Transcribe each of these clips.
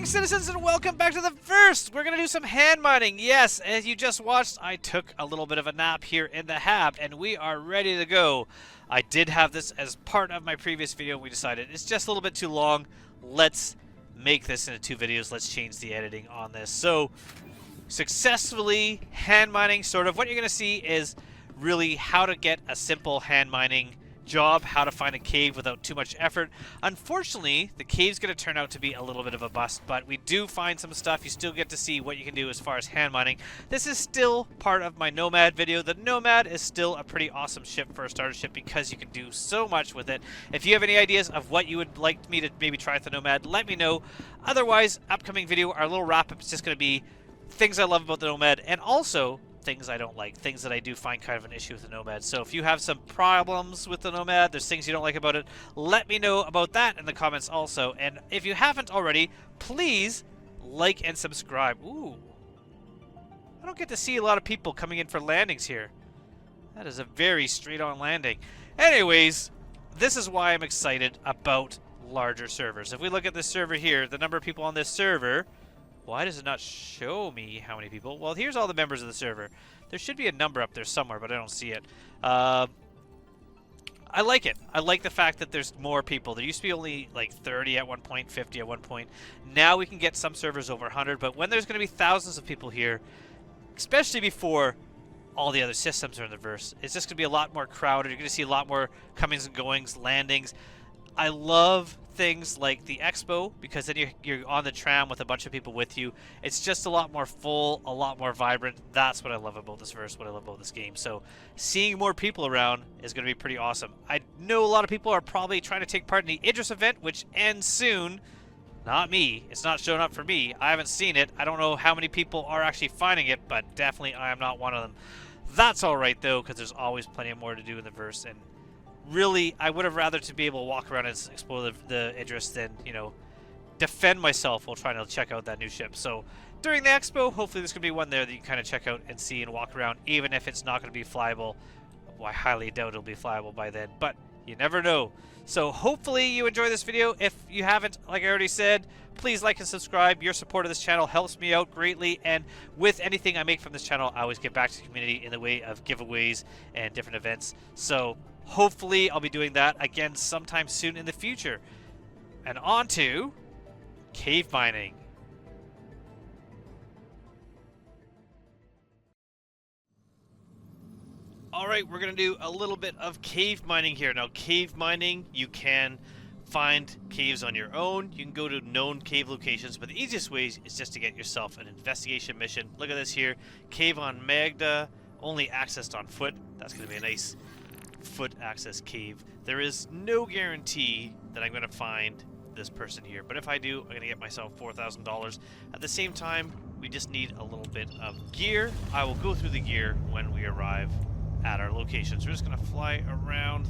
Citizens, and welcome back to the first. We're gonna do some hand mining. Yes, as you just watched, I took a little bit of a nap here in the hab, and we are ready to go. I did have this as part of my previous video. We decided it's just a little bit too long. Let's make this into 2 videos. Let's change the editing on this. So, successfully hand mining, sort of. What you're gonna see is really how to get a simple hand mining job, how to find a cave without too much effort. Unfortunately, the cave's going to turn out to be a little bit of a bust, but we do find some stuff. You still get to see what you can do as far as hand mining. This is still part of my Nomad video. The Nomad is still a pretty awesome ship for a starter ship because you can do so much with it. If you have any ideas of what you would like me to maybe try with the Nomad, let me know. Otherwise, upcoming video, our little wrap-up is just going to be things I love about the Nomad, and also things I don't like, things that I do find kind of an issue with the Nomad. So if you have some problems with the Nomad, there's things you don't like about it, let me know about that in the comments also. And if you haven't already, please like and subscribe. Ooh, I don't get to see a lot of people coming in for landings here. That is a very straight-on landing. Anyways, this is why I'm excited about larger servers. If we look at this server here, the number of people on this server, why does it not show me how many people? Well, here's all the members of the server. There should be a number up there somewhere, but I don't see it. I like it. I like the fact that there's more people. There used to be only like 30 at one point, 50 at one point. Now we can get some servers over 100, but when there's going to be thousands of people here, especially before all the other systems are in the verse, it's just going to be a lot more crowded. You're going to see a lot more comings and goings, landings. I love things like the expo because then you're on the tram with a bunch of people with you. It's just a lot more full, a lot more vibrant. That's what I love about this verse, what I love about this game. So seeing more people around is going to be pretty awesome. I know a lot of people are probably trying to take part in the Idris event, which ends soon. Not me. It's not showing up for me. I haven't seen it. I don't know how many people are actually finding it, but definitely I am not one of them. That's alright though, because there's always plenty more to do in the verse, and really, I would have rather to be able to walk around and explore the Idris than, you know, defend myself while trying to check out that new ship. So, during the expo, hopefully there's going to be one there that you can kind of check out and see and walk around, even if it's not going to be flyable. Well, I highly doubt it'll be flyable by then, but you never know. So, hopefully you enjoy this video. If you haven't, like I already said, please like and subscribe. Your support of this channel helps me out greatly, and with anything I make from this channel, I always give back to the community in the way of giveaways and different events. So, hopefully I'll be doing that again sometime soon in the future. And on to cave mining. Alright, we're going to do a little bit of cave mining here. Now, cave mining, you can find caves on your own. You can go to known cave locations, but the easiest way is just to get yourself an investigation mission. Look at this here. Cave on Magda, only accessed on foot. That's going to be a nice foot access cave. There is no guarantee that I'm going to find this person here, but if I do, I'm going to get myself $4,000. At the same time, we just need a little bit of gear. I will go through the gear when we arrive at our location. So we're just going to fly around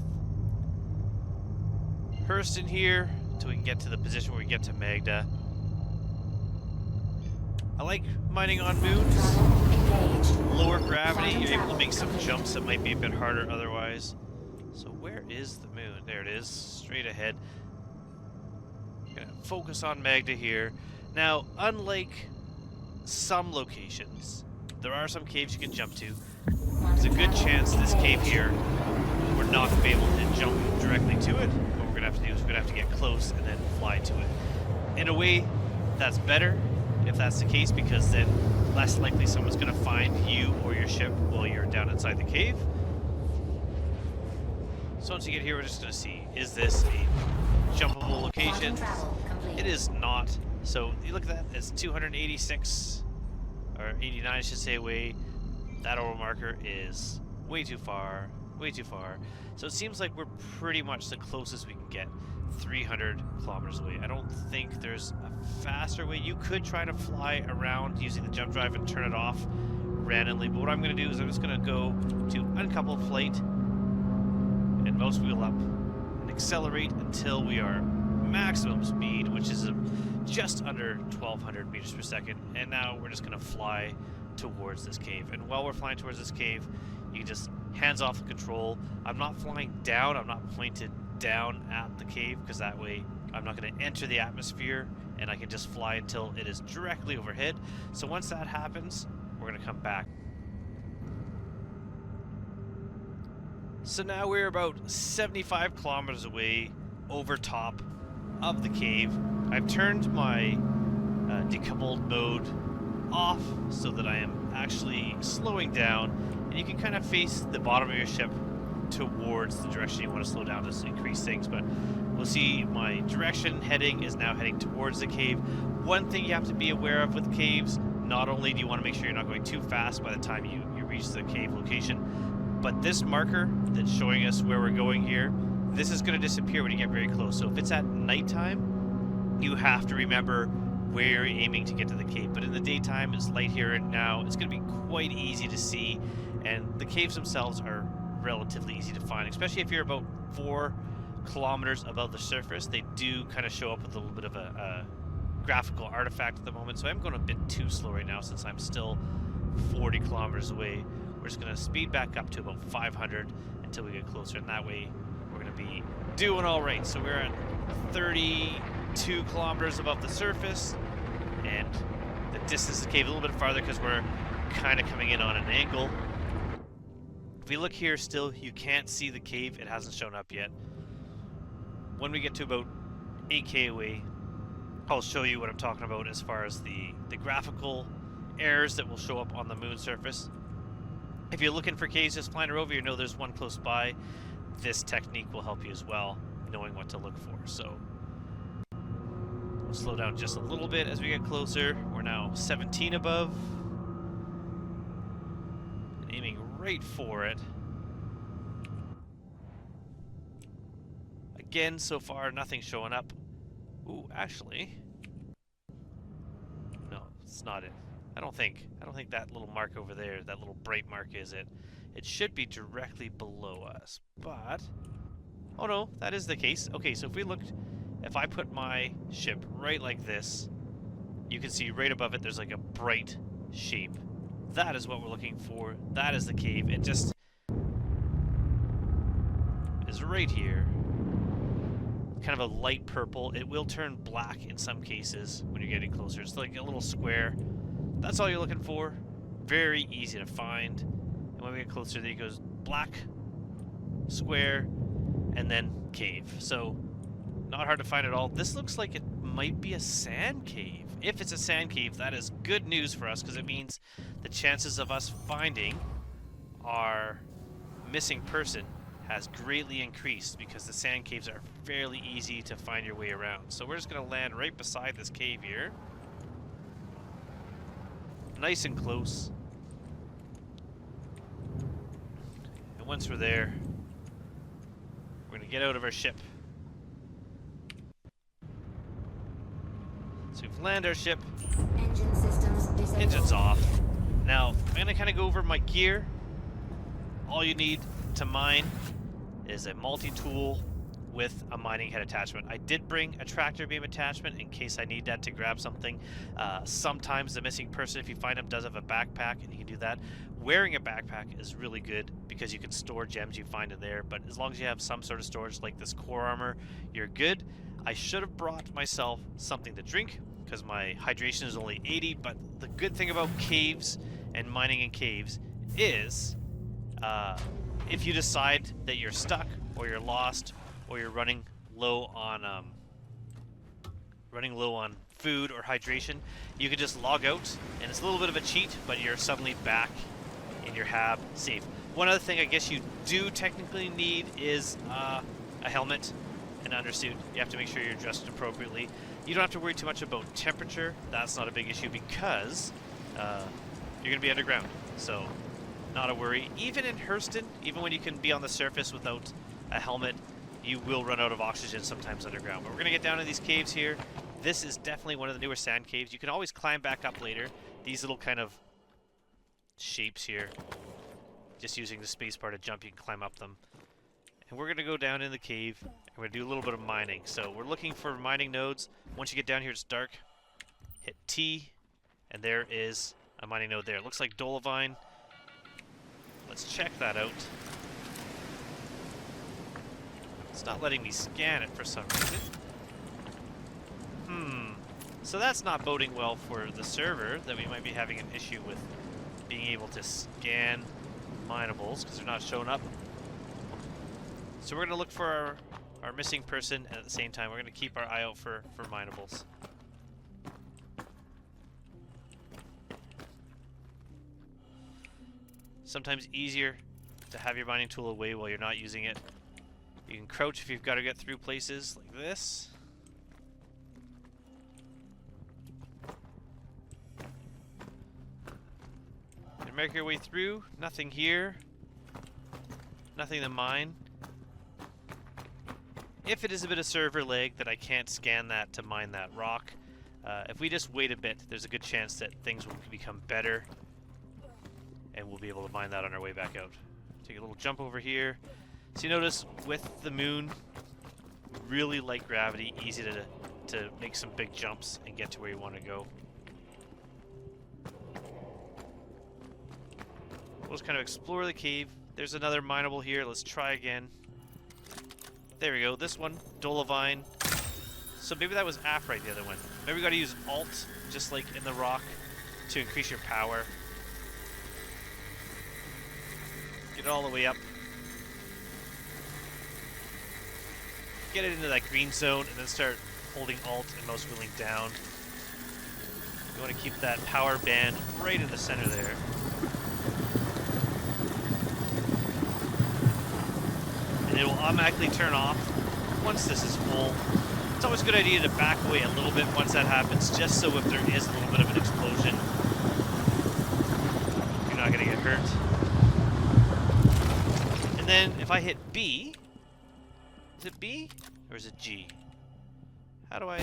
Hurston here until we can get to the position where we get to Magda. I like mining on moons. Lower gravity, you're able to make some jumps that might be a bit harder otherwise. So where is the moon? There it is, straight ahead. Gonna focus on Magda here. Now, unlike some locations, there are some caves you can jump to. There's a good chance this cave here, we're not going to be able to jump directly to it. What we're going to have to do is we're going to have to get close and then fly to it. In a way, that's better if that's the case, because then less likely someone's going to find you or your ship while you're down inside the cave. So once you get here, we're just going to see, is this a jumpable location? It is not. So you look at that, it's 286, or 89 I should say, away. That oral marker is way too far, way too far. So it seems like we're pretty much the closest we can get, 300 kilometers away. I don't think there's a faster way. You could try to fly around using the jump drive and turn it off randomly, but what I'm going to do is I'm just going to go to uncoupled flight, mouse wheel up and accelerate until we are maximum speed, which is just under 1200 meters per second. And now we're just going to fly towards this cave. And while we're flying towards this cave, you can just hands off the control. I'm not flying down, I'm not pointed down at the cave, because that way I'm not going to enter the atmosphere, and I can just fly until it is directly overhead. So once that happens, we're going to come back. So now we're about 75 kilometers away over top of the cave. I've turned my decoupled mode off so that I am actually slowing down, and you can kind of face the bottom of your ship towards the direction you want to slow down to increase things. But we'll see my direction heading is now heading towards the cave. One thing you have to be aware of with caves, not only do you want to make sure you're not going too fast by the time you reach the cave location, but this marker that's showing us where we're going here, this is going to disappear when you get very close. So if it's at nighttime, you have to remember where you're aiming to get to the cave. But in the daytime, it's light here and now, it's going to be quite easy to see, and the caves themselves are relatively easy to find, especially if you're about 4 kilometers above the surface. They do kind of show up with a little bit of a graphical artifact at the moment, so I'm going a bit too slow right now since I'm still 40 kilometers away. We're just going to speed back up to about 500 until we get closer, and that way we're going to be doing all right. So we're at 32 kilometers above the surface, and the distance to the cave a little bit farther because we're kind of coming in on an angle. If we look here still, you can't see the cave. It hasn't shown up yet. When we get to about 8K away, I'll show you what I'm talking about as far as the graphical errors that will show up on the moon surface. If you're looking for caves just flying over, you know there's one close by. This technique will help you as well, knowing what to look for. So we'll slow down just a little bit as we get closer. We're now 17 above. Aiming right for it. Again, so far, nothing showing up. Ooh, actually, no, it's not it. I don't think that little mark over there, that little bright mark is it. It should be directly below us, but oh no, that is the case. Okay, so if I put my ship right like this, you can see right above it there's like a bright shape. That is what we're looking for. That is the cave. It just is right here. Kind of a light purple. It will turn black in some cases when you're getting closer. It's like a little square. That's all you're looking for. Very easy to find. And when we get closer, there goes black, square, and then cave. So not hard to find at all. This looks like it might be a sand cave. If it's a sand cave, that is good news for us, because it means the chances of us finding our missing person has greatly increased, because the sand caves are fairly easy to find your way around. So we're just going to land right beside this cave here. Nice and close. And once we're there, we're going to get out of our ship. So we've landed our ship. Engine systems disabled. Engine's off. Now, I'm going to kind of go over my gear. All you need to mine is a multi-tool with a mining head attachment. I did bring a tractor beam attachment in case I need that to grab something. Sometimes the missing person, if you find him, does have a backpack, and you can do that. Wearing a backpack is really good because you can store gems you find in there, but as long as you have some sort of storage like this core armor, you're good. I should have brought myself something to drink because my hydration is only 80, but the good thing about caves and mining in caves is if you decide that you're stuck or you're lost or you're running low on food or hydration, you can just log out, and it's a little bit of a cheat, but you're suddenly back in your hab safe. One other thing I guess you do technically need is a helmet and undersuit. You have to make sure you're dressed appropriately. You don't have to worry too much about temperature. That's not a big issue because you're going to be underground. So not a worry. Even in Hurston, even when you can be on the surface without a helmet, you will run out of oxygen sometimes underground. But we're going to get down to these caves here. This is definitely one of the newer sand caves. You can always climb back up later. These little kind of shapes here. Just using the space bar to jump, you can climb up them. and we're going to go down in the cave, and we're going to do a little bit of mining. So we're looking for mining nodes. Once you get down here, it's dark. Hit T, and there is a mining node there. It looks like Dolovine. Let's check that out. It's not letting me scan it for some reason. So that's not boding well for the server, that we might be having an issue with being able to scan minables because they're not showing up. So we're going to look for our missing person, and at the same time we're going to keep our eye out for minables. Sometimes easier to have your mining tool away while you're not using it. You can crouch if you've got to get through places like this. And make your way through. Nothing here. Nothing to mine. If it is a bit of server lag that I can't scan that to mine that rock, if we just wait a bit, there's a good chance that things will become better and we'll be able to mine that on our way back out. Take a little jump over here. So you notice with the moon, really light gravity, easy to make some big jumps and get to where you want to go. We'll just kind of explore the cave. There's another mineable here. Let's try again. There we go. This one, Dolovine. So maybe that was Aphrodite, the other one. Maybe we got to use Alt, just like in the rock, to increase your power. Get it all the way up. Get it into that green zone, and then start holding Alt and mouse wheeling down. You want to keep that power band right in the center there. And it will automatically turn off once this is full. It's always a good idea to back away a little bit once that happens, just so if there is a little bit of an explosion, you're not going to get hurt. And then if I hit B, is it B or is it G? How do I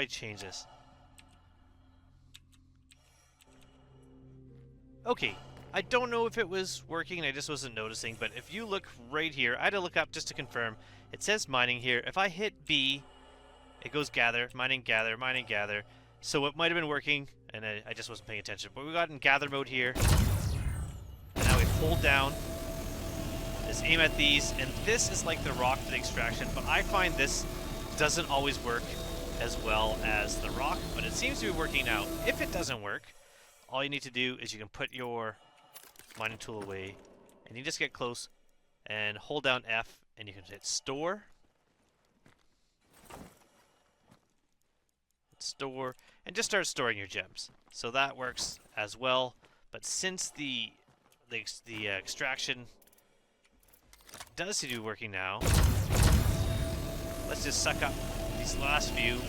change this? Okay, I don't know if it was working and I just wasn't noticing, but if you look right here, I had to look up just to confirm. It says mining here. If I hit B, it goes gather, mining, gather, mining, gather. So it might have been working and I just wasn't paying attention. But we got in gather mode here. And now we hold down. Just aim at these, and this is like the rock for the extraction, but I find this doesn't always work as well as the rock, but it seems to be working now. If it doesn't work, all you need to do is you can put your mining tool away, and you just get close and hold down F, and you can hit store. Store, and just start storing your gems. So that works as well, but since the extraction does seem to be working now, let's just suck up these last few.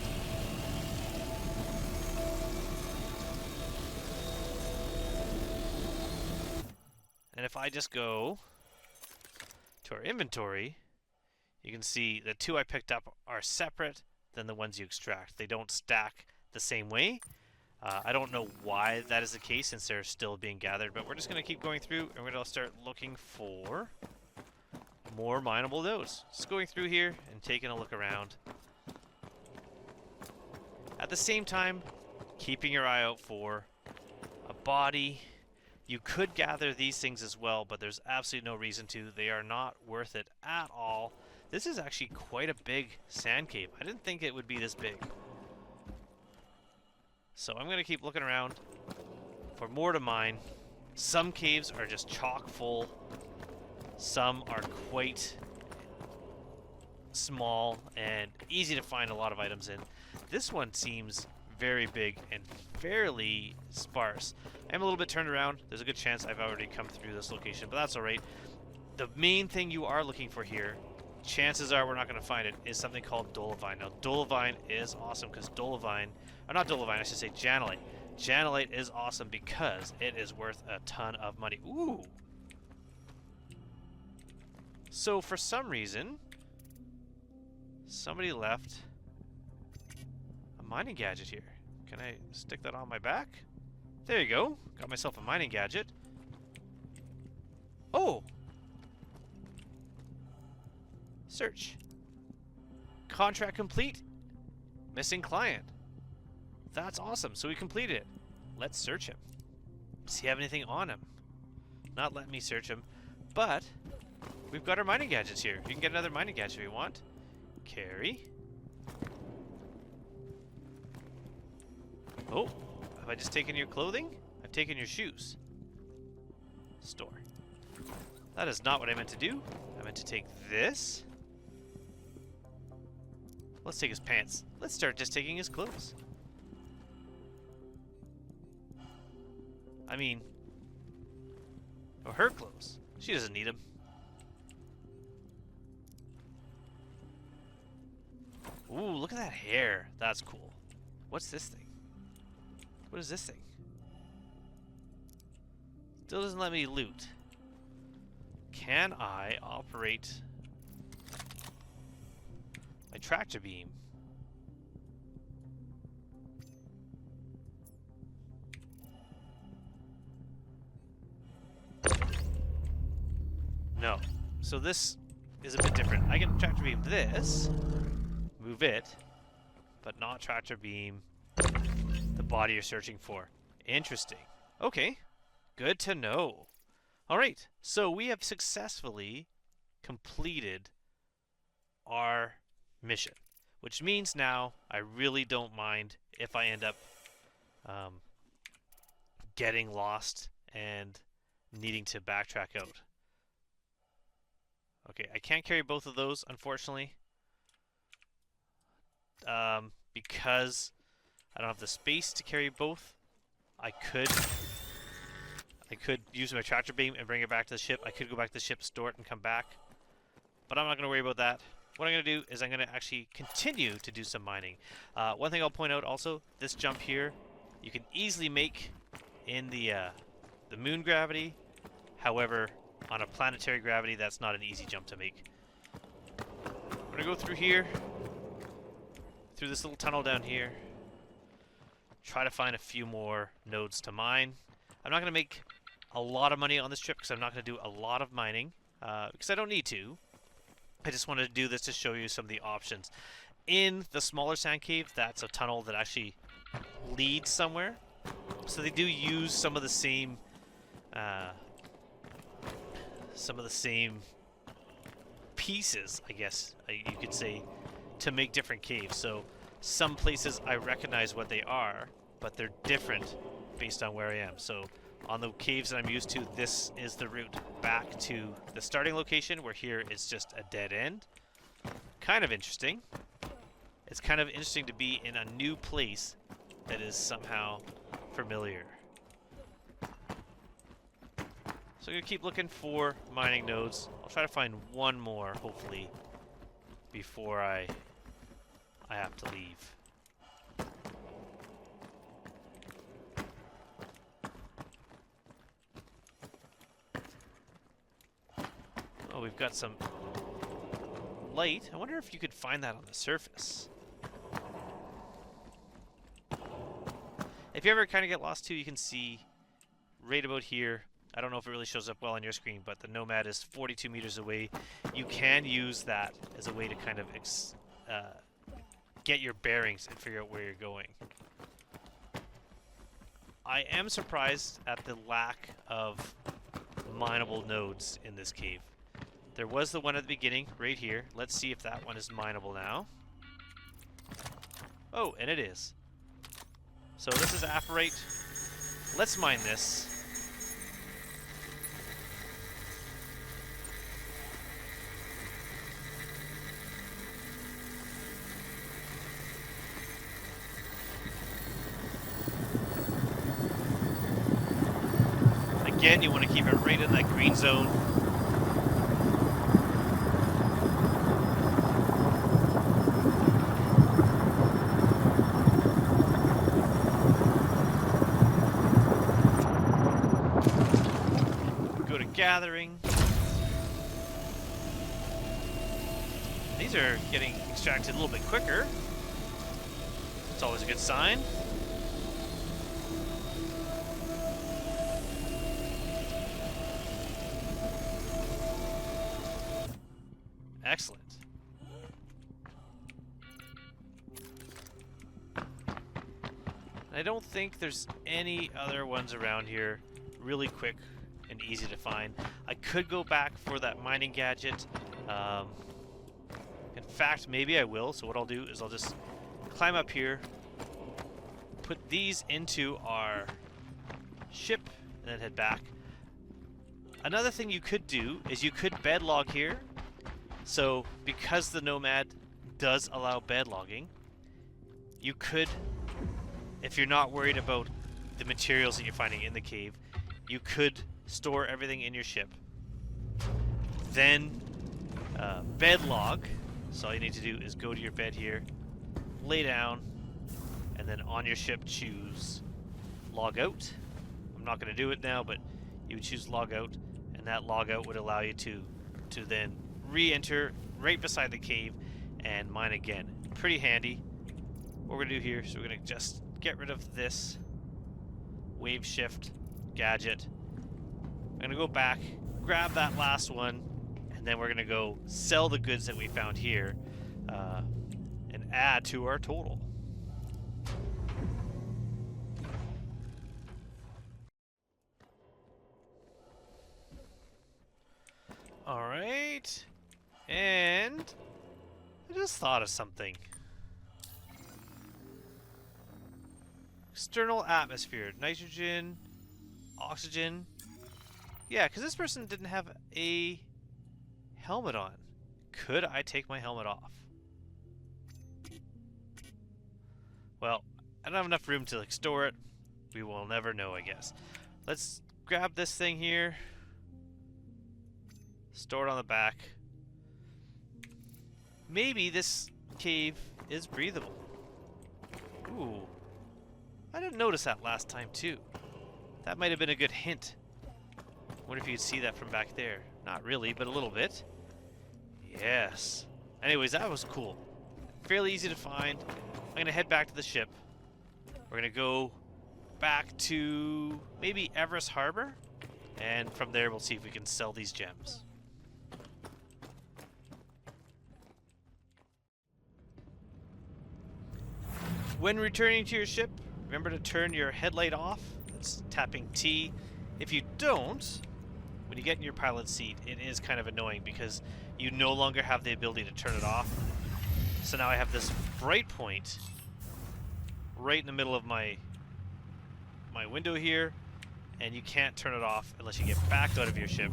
And if I just go to our inventory, you can see the two I picked up are separate than the ones you extract. They don't stack the same way. I don't know why that is the case since they're still being gathered, but we're just going to keep going through and we're going to start looking for more mineable nodes. Just going through here and taking a look around. At the same time, keeping your eye out for a body. You could gather these things as well, but there's absolutely no reason to. They are not worth it at all. This is actually quite a big sand cave. I didn't think it would be this big. So I'm going to keep looking around for more to mine. Some caves are just chock full. Some are quite small and easy to find a lot of items in. This one seems very big and fairly sparse. I'm a little bit turned around. There's a good chance I've already come through this location, but that's alright. The main thing you are looking for here, chances are we're not going to find it, is something called Dolovine. Now, Dolovine is awesome because Dolovine, or not Dolovine, I should say Janolite. Janolite is awesome because it is worth a ton of money. Ooh! So, for some reason, somebody left a mining gadget here. Can I stick that on my back? There you go. Got myself a mining gadget. Oh! Search. Contract complete. Missing client. That's awesome. So we completed it. Let's search him. Does he have anything on him? Not letting me search him, but we've got our mining gadgets here. You can get another mining gadget if you want. Carry. Oh, have I just taken your clothing? I've taken your shoes. Store. That is not what I meant to do. I meant to take this. Let's take his pants. Let's start just taking his clothes. I mean, or her clothes. She doesn't need them. Ooh, look at that hair. That's cool. What's this thing? What is this thing? Still doesn't let me loot. Can I operate my tractor beam? No. So this is a bit different. I can tractor beam this, move it, but not tractor beam the body you're searching for. Interesting. Okay. Good to know. Alright, so we have successfully completed our mission, which means now I really don't mind if I end up getting lost and needing to backtrack out. Okay, I can't carry both of those, unfortunately, because I don't have the space to carry both. I could use my tractor beam and bring it back to the ship. I could go back to the ship, store it, and come back. But I'm not going to worry about that. What I'm going to do is I'm going to actually continue to do some mining. One thing I'll point out also, this jump here, you can easily make in the moon gravity. However, on a planetary gravity, that's not an easy jump to make. I'm going to go through here, through this little tunnel down here, try to find a few more nodes to mine. I'm not going to make a lot of money on this trip because I'm not going to do a lot of mining because I don't need to. I just wanted to do this to show you some of the options. In the smaller sand cave, that's a tunnel that actually leads somewhere. So they do use some of the same pieces, I guess you could say, to make different caves. So some places I recognize what they are, but they're different based on where I am. So on the caves that I'm used to, this is the route back to the starting location, where here it's just a dead end. Kind of interesting. It's kind of interesting to be in a new place that is somehow familiar. So I'm going to keep looking for mining nodes. I'll try to find one more, hopefully, before I have to leave. Oh, we've got some light. I wonder if you could find that on the surface. If you ever kind of get lost too, you can see right about here. I don't know if it really shows up well on your screen, but the nomad is 42 meters away. You can use that as a way to kind of get your bearings and figure out where you're going. I am surprised at the lack of mineable nodes in this cave. There was the one at the beginning, right here. Let's see if that one is mineable now. Oh, and it is. So this is apparate. Let's mine this. Again, you want to keep it right in that green zone. Go to gathering. These are getting extracted a little bit quicker. It's always a good sign. Excellent. I don't think there's any other ones around here really quick and easy to find. I could go back for that mining gadget. In fact, maybe I will. So what I'll do is I'll just climb up here, put these into our ship, and then head back. Another thing you could do is you could bed log here. So because the Nomad does allow bed logging, you could, if you're not worried about the materials that you're finding in the cave, you could store everything in your ship. Then bed log. So all you need to do is go to your bed here, lay down, and then on your ship choose log out. I'm not going to do it now, but you would choose log out, and that log out would allow you to then re-enter right beside the cave and mine again. Pretty handy. What we're going to do here, so we're going to just get rid of this wave shift gadget. I'm going to go back, grab that last one, and then we're going to go sell the goods that we found here and add to our total. Alright, and I just thought of something. External atmosphere, nitrogen, oxygen. Yeah, because this person didn't have a helmet on. Could I take my helmet off? Well, I don't have enough room to store it. We will never know, I guess. Let's grab this thing here. Store it on the back. Maybe this cave is breathable. Ooh. I didn't notice that last time too. That might have been a good hint. Wonder if you could see that from back there. Not really, but a little bit. Yes. Anyways, that was cool. Fairly easy to find. I'm going to head back to the ship. We're going to go back to maybe Everest Harbor. And from there, we'll see if we can sell these gems. When returning to your ship, remember to turn your headlight off. That's tapping T. If you don't, when you get in your pilot seat, it is kind of annoying because you no longer have the ability to turn it off. So now I have this bright point right in the middle of my window here, and you can't turn it off unless you get backed out of your ship.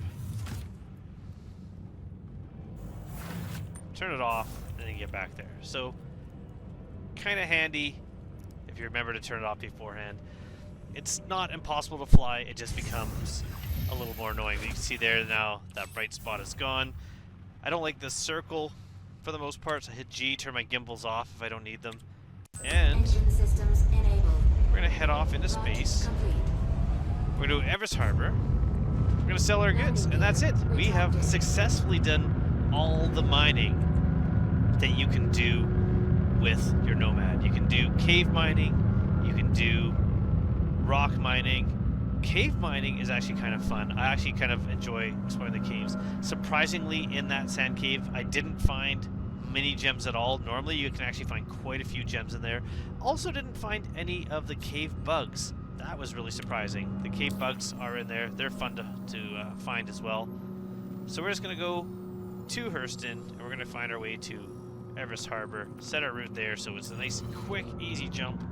Turn it off, and then you get back there. So, kind of handy if you remember to turn it off beforehand. It's not impossible to fly, it just becomes a little more annoying. But you can see there now that bright spot is gone. I don't like this circle for the most part, so I hit G, turn my gimbals off if I don't need them. And Engine systems enabled. we're going to head off into space. Complete. We're going to Everest Harbor. We're going to sell our goods, and that's it. We have successfully done all the mining that you can do with your Nomad. You can do cave mining, you can do rock mining. Cave mining is actually kind of fun. I actually kind of enjoy exploring the caves. Surprisingly, in that sand cave, I didn't find many gems at all. Normally, you can actually find quite a few gems in there. Also didn't find any of the cave bugs. That was really surprising. The cave bugs are in there. They're fun to find as well. So we're just going to go to Hurston, and we're going to find our way to Everest Harbor. Set our route there so it's a nice, quick, easy jump.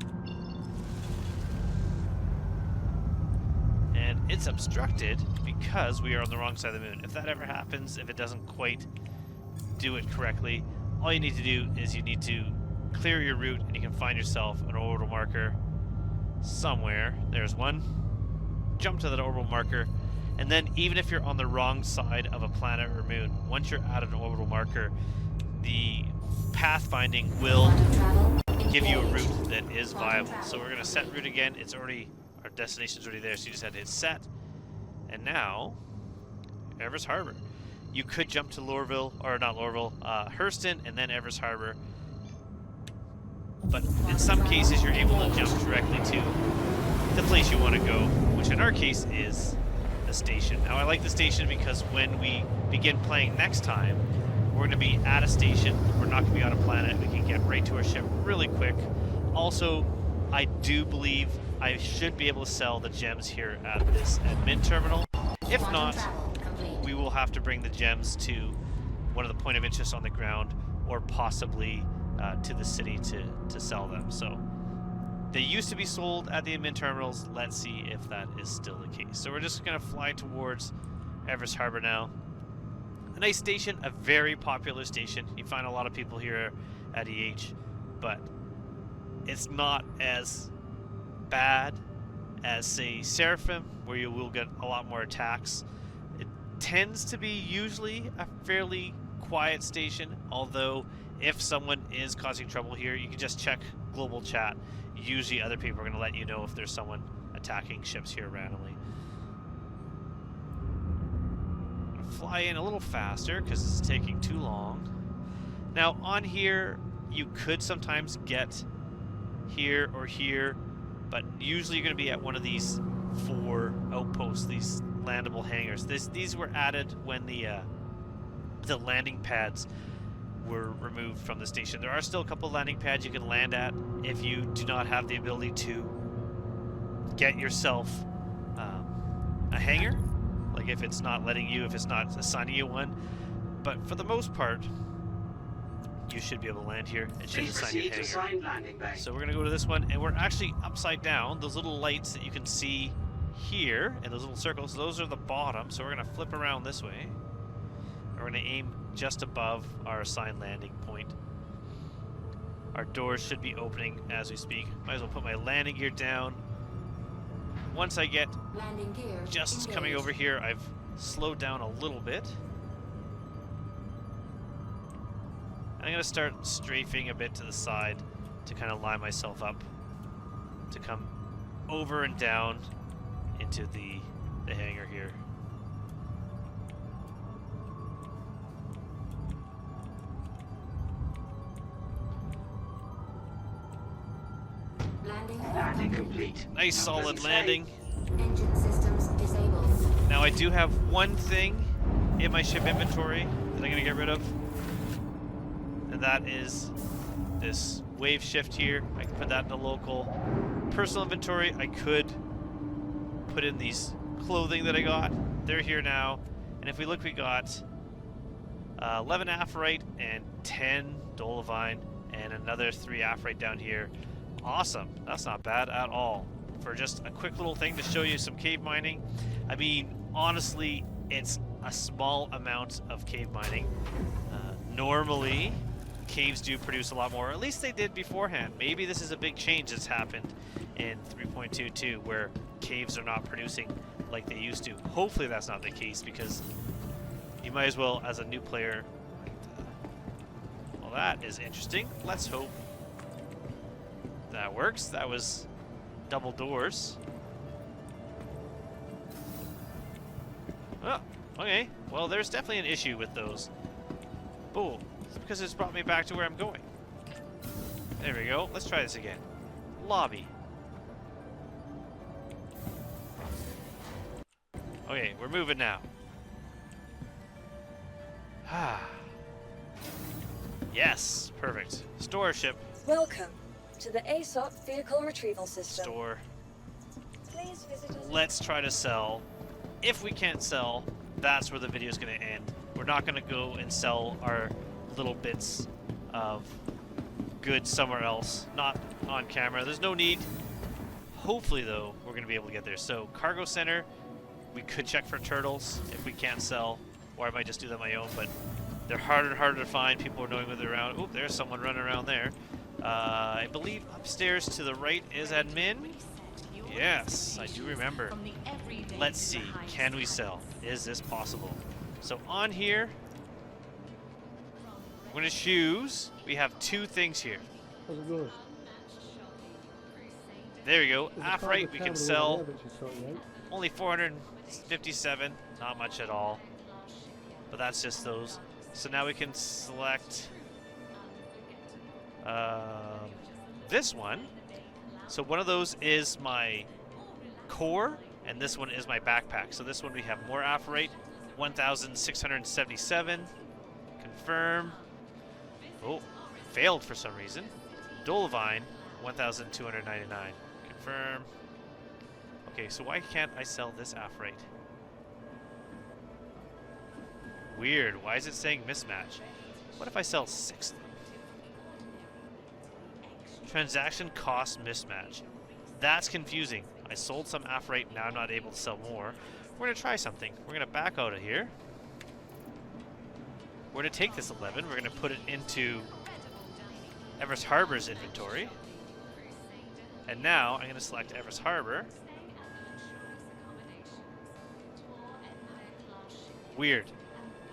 And it's obstructed because we are on the wrong side of the moon. If that ever happens, if it doesn't quite do it correctly, all you need to do is you need to clear your route, and you can find yourself an orbital marker somewhere. There's one. Jump to that orbital marker, and then even if you're on the wrong side of a planet or moon, once you're at an orbital marker, the pathfinding will give you a route that is viable. So we're going to set route again. It's already, our destination's already there, so you just had to hit set. And now, Everest Harbor. You could jump to Lorville, or not Lorville, Hurston, and then Everest Harbor. But in some cases, you're able to jump directly to the place you want to go, which in our case is the station. Now, I like the station because when we begin playing next time, we're going to be at a station. We're not going to be on a planet. We can get right to our ship really quick. Also, I do believe I should be able to sell the gems here at this admin terminal. If Quantum not, travel complete. we will have to bring the gems to one of the point of interest on the ground, or possibly to the city to sell them. So they used to be sold at the admin terminals. Let's see if that is still the case. So we're just going to fly towards Everest Harbor now. A nice station, a very popular station. You find a lot of people here at EH, but it's not as bad as, say, Seraphim, where you will get a lot more attacks. It tends to be usually a fairly quiet station, although if someone is causing trouble here, you can just check global chat. Usually other people are going to let you know if there's someone attacking ships here randomly. I'm going to fly in a little faster because it's taking too long. Now on here, you could sometimes get here or here, but usually you're going to be at one of these 4 outposts, these landable hangars. These were added when the landing pads were removed from the station. There are still a couple of landing pads you can land at if you do not have the ability to get yourself a hangar, like if it's not letting you, if it's not assigning you one. But for the most part, you should be able to land here. It should assign you a hangar. So we're going to go to this one, and we're actually upside down. Those little lights that you can see here, and those little circles, those are the bottom. So we're going to flip around this way. We're going to aim just above our assigned landing point. Our doors should be opening as we speak. Might as well put my landing gear down. Once I get Landing gear just engaged. coming over here, I've slowed down a little bit. I'm going to start strafing a bit to the side to kind of line myself up to come over and down into the hangar here. Landing complete. Nice solid landing. Engine systems disabled. Now I do have one thing in my ship inventory that I'm going to get rid of, and that is this wave shift here. I can put that in the local personal inventory. I could put in these clothing that I got. They're here now. And if we look, we got 11 Aphorite and 10 Dolovine and another 3 Aphorite down here. Awesome. That's not bad at all for just a quick little thing to show you some cave mining. I mean, honestly, it's a small amount of cave mining. Normally, caves do produce a lot more. At least they did beforehand. Maybe this is a big change that's happened in 3.22 where caves are not producing like they used to. Hopefully that's not the case, because you might as well, as a new player. Well, that is interesting. Let's hope that works. That was double doors. Oh, okay. Well, there's definitely an issue with those. Oh, it's because it's brought me back to where I'm going. There we go. Let's try this again. Lobby. Okay, we're moving now. Yes, perfect. Store ship. Welcome to the ASOP Vehicle Retrieval System. Store. Please visit us. Let's try to sell. If we can't sell, that's where the video is going to end. We're not going to go and sell our little bits of goods somewhere else, not on camera. There's no need. Hopefully, though, we're going to be able to get there. So, cargo center, we could check for turtles if we can't sell, or I might just do that on my own, but they're harder and harder to find. People are knowing where they're around. Oop, there's someone running around there. I believe upstairs to the right is admin. Yes, I do remember. Let's see, can we sell? Is this possible? So on here, we're going to choose. We have 2 things here. How's it going? There we go. There's a Aphorite private we can cabin sell. over there that she's sorting out. Only 457, not much at all. But that's just those. So now we can select this one. So one of those is my core, and this one is my backpack. So this one we have more Aphorite, 1,677. Confirm. Oh, failed for some reason. Dolovine, 1,299. Confirm. Okay, so why can't I sell this aphorate? Weird. Why is it saying mismatch? What if I sell 6 of them? Transaction cost mismatch. That's confusing. I sold some aphorate, now I'm not able to sell more. We're going to try something. We're going to back out of here. We're going to take this 11. We're going to put it into Everest Harbor's inventory. And now I'm going to select Everest Harbor. Weird.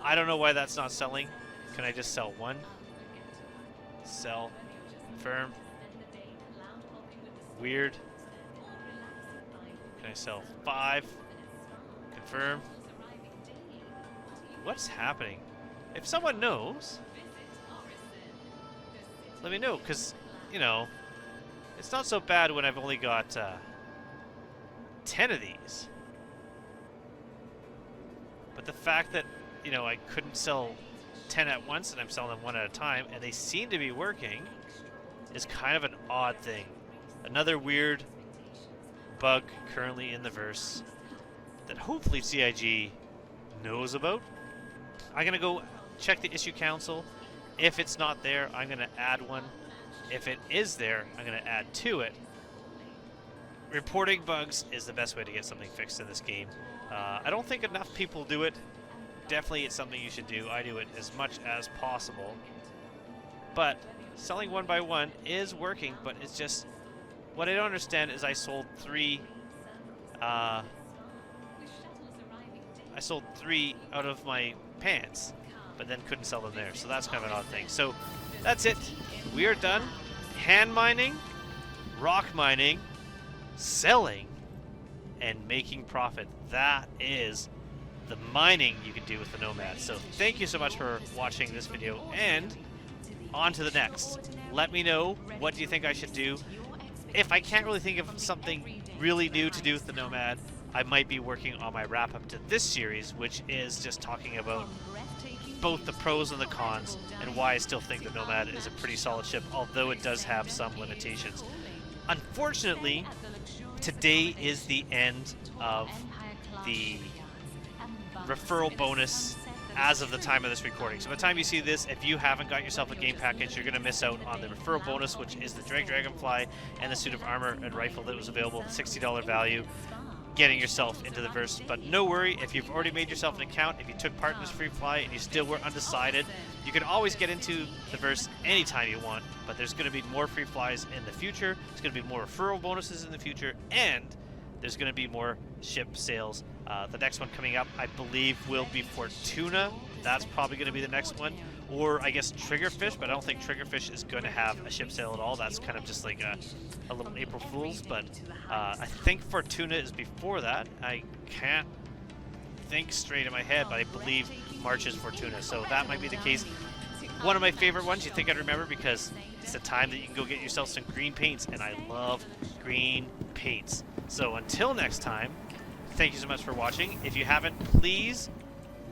I don't know why that's not selling. Can I just sell 1? Sell. Confirm. Weird. Can I sell 5? Confirm. What's happening? If someone knows, let me know, because, you know, it's not so bad when I've only got 10 of these. But the fact that, you know, I couldn't sell 10 at once and I'm selling them 1 at a time, and they seem to be working, is kind of an odd thing. Another weird bug currently in the verse that hopefully CIG knows about. I'm going to go check the issue council. If it's not there, I'm going to add one. If it is there, I'm going to add to it. Reporting bugs is the best way to get something fixed in this game. I don't think enough people do it. Definitely it's something you should do. I do it as much as possible. But selling 1 by 1 is working, but it's just, what I don't understand is I sold 3 out of my pants, but then couldn't sell them there. So that's kind of an odd thing. So that's it. We are done. Hand mining, rock mining, selling, and making profit. That is the mining you can do with the Nomad. So thank you so much for watching this video, and on to the next. Let me know, what do you think I should do? If I can't really think of something really new to do with the Nomad, I might be working on my wrap-up to this series, which is just talking about both the pros and the cons, and why I still think the Nomad is a pretty solid ship, although it does have some limitations. Unfortunately, today is the end of the referral bonus as of the time of this recording. So by the time you see this, if you haven't got yourself a game package, you're going to miss out on the referral bonus, which is the dragonfly and the suit of armor and rifle that was available at $60 value, getting yourself into the verse. But no worry, if you've already made yourself an account, if you took part in this free fly and you still were undecided, you can always get into the verse anytime you want. But there's going to be more free flies in the future, there's going to be more referral bonuses in the future, and there's going to be more ship sales. The next one coming up, I believe, will be Fortuna. That's probably going to be the next one. Or, I guess, Triggerfish, but I don't think Triggerfish is going to have a ship sale at all. That's kind of just like a little April Fool's. But I think Fortuna is before that. I can't think straight in my head, but I believe March is Fortuna. So that might be the case. One of my favorite ones, you think I'd remember, because it's the time that you can go get yourself some green paints, and I love green paints. So until next time, thank you so much for watching. If you haven't, please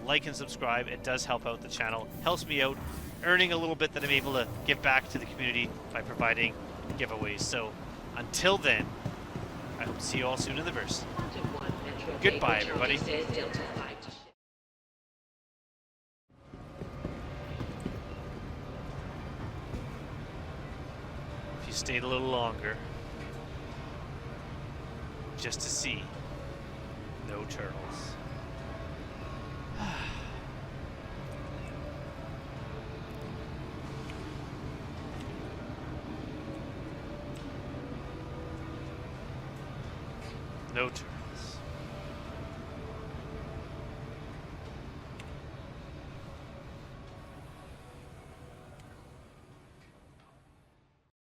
like and subscribe. It does help out the channel, helps me out, earning a little bit that I'm able to give back to the community by providing giveaways. So until then, I hope to see you all soon in the verse. Goodbye, everybody. If you stayed a little longer, just to see no turtles. No turtles.